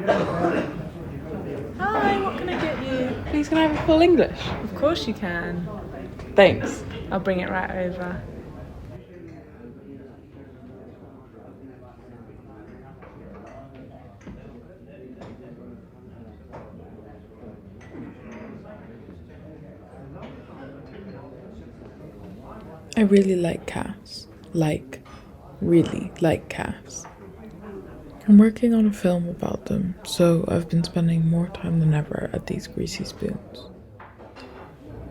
Hi, what can I get you? Please, can I have a full English? Of course you can. Thanks. I'll bring it right over. I really like calves. Really like calves. I'm working on a film about them, so I've been spending more time than ever at these greasy spoons.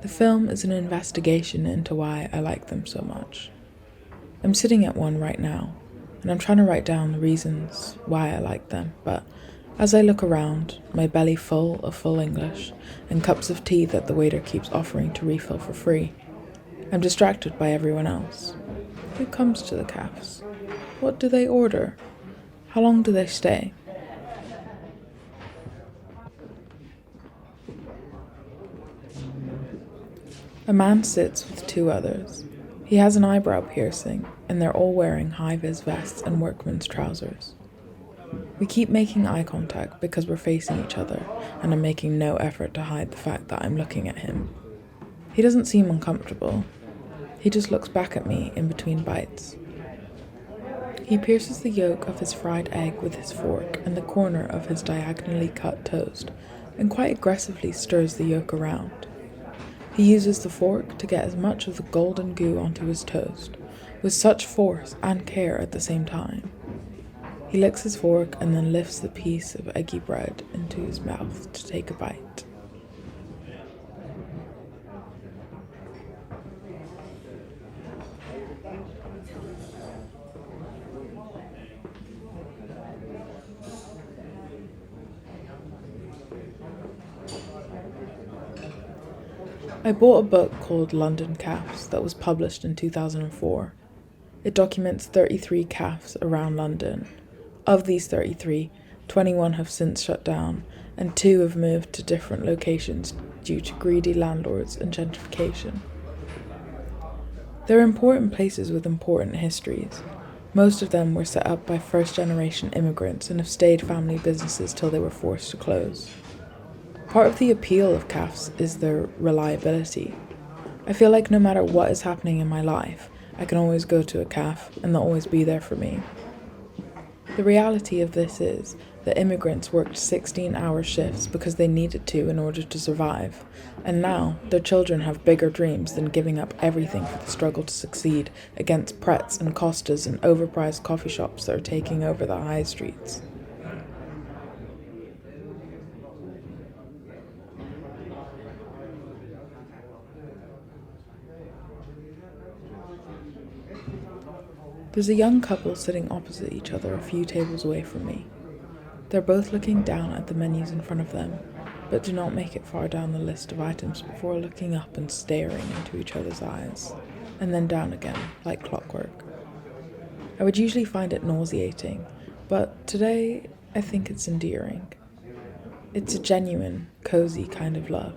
The film is an investigation into why I like them so much. I'm sitting at one right now, and I'm trying to write down the reasons why I like them, but as I look around, my belly full of full English and cups of tea that the waiter keeps offering to refill for free, I'm distracted by everyone else. Who comes to the cafes? What do they order? How long do they stay? A man sits with two others. He has an eyebrow piercing, and they're all wearing high-vis vests and workman's trousers. We keep making eye contact because we're facing each other, and I'm making no effort to hide the fact that I'm looking at him. He doesn't seem uncomfortable. He just looks back at me in between bites. He pierces the yolk of his fried egg with his fork and the corner of his diagonally cut toast, and quite aggressively stirs the yolk around. He uses the fork to get as much of the golden goo onto his toast, with such force and care at the same time. He licks his fork and then lifts the piece of eggy bread into his mouth to take a bite. I bought a book called London Calves that was published in 2004. It documents 33 calves around London. Of these 33, 21 have since shut down, and 2 have moved to different locations due to greedy landlords and gentrification. They're important places with important histories. Most of them were set up by first-generation immigrants and have stayed family businesses till they were forced to close. Part of the appeal of calves is their reliability. I feel like no matter what is happening in my life, I can always go to a calf and they'll always be there for me. The reality of this is that immigrants worked 16-hour shifts because they needed to in order to survive, and now their children have bigger dreams than giving up everything for the struggle to succeed against Pretz and Costas and overpriced coffee shops that are taking over the high streets. There's a young couple sitting opposite each other a few tables away from me. They're both looking down at the menus in front of them, but do not make it far down the list of items before looking up and staring into each other's eyes, and then down again, like clockwork. I would usually find it nauseating, but today I think it's endearing. It's a genuine, cozy kind of love.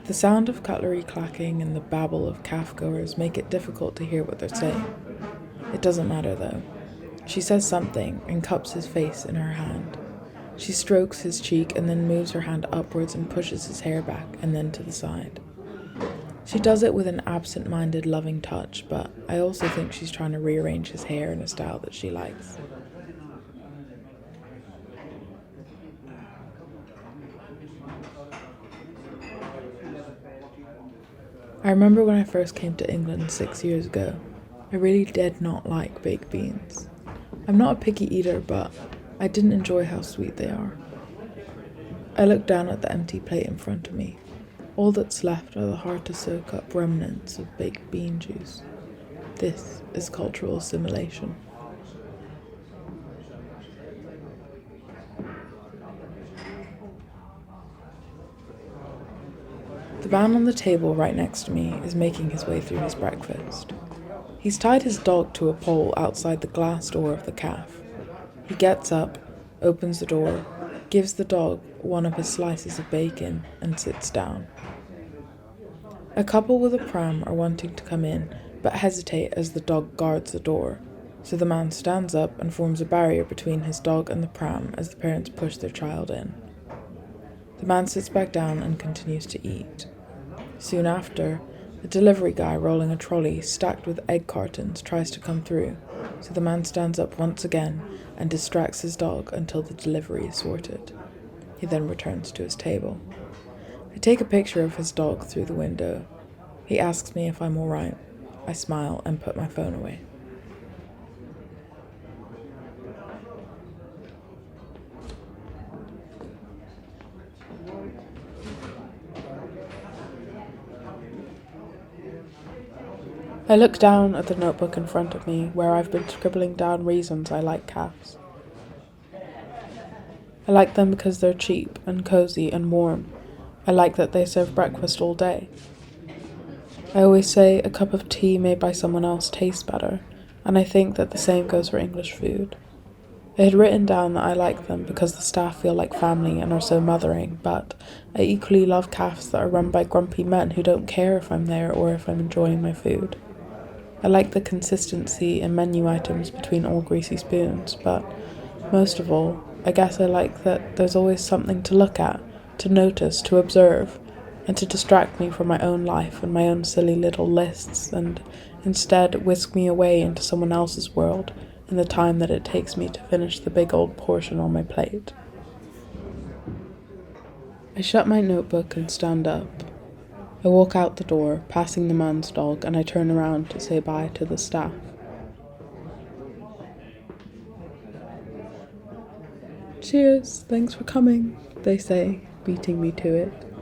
The sound of cutlery clacking and the babble of calf goers make it difficult to hear what they're saying. It doesn't matter though. She says something and cups his face in her hand. She strokes his cheek and then moves her hand upwards and pushes his hair back and then to the side. She does it with an absent-minded, loving touch, but I also think she's trying to rearrange his hair in a style that she likes. I remember when I first came to England 6 years ago. I really did not like baked beans. I'm not a picky eater, but I didn't enjoy how sweet they are. I looked down at the empty plate in front of me. All that's left are the hard-to-soak-up remnants of baked bean juice. This is cultural assimilation. The man on the table right next to me is making his way through his breakfast. He's tied his dog to a pole outside the glass door of the calf. He gets up, opens the door, gives the dog one of his slices of bacon, and sits down. A couple with a pram are wanting to come in, but hesitate as the dog guards the door. So the man stands up and forms a barrier between his dog and the pram as the parents push their child in. The man sits back down and continues to eat. Soon after, a delivery guy rolling a trolley stacked with egg cartons tries to come through, so the man stands up once again and distracts his dog until the delivery is sorted. He then returns to his table. I take a picture of his dog through the window. He asks me if I'm alright. I smile and put my phone away. I look down at the notebook in front of me where I've been scribbling down reasons I like calves. I like them because they're cheap and cozy and warm. I like that they serve breakfast all day. I always say a cup of tea made by someone else tastes better, and I think that the same goes for English food. I had written down that I like them because the staff feel like family and are so mothering, but I equally love cafes that are run by grumpy men who don't care if I'm there or if I'm enjoying my food. I like the consistency in menu items between all greasy spoons, but most of all, I guess I like that there's always something to look at, to notice, to observe, and to distract me from my own life and my own silly little lists, and instead whisk me away into someone else's world in the time that it takes me to finish the big old portion on my plate. I shut my notebook and stand up. I walk out the door, passing the man's dog, and I turn around to say bye to the staff. Cheers, thanks for coming, they say, beating me to it.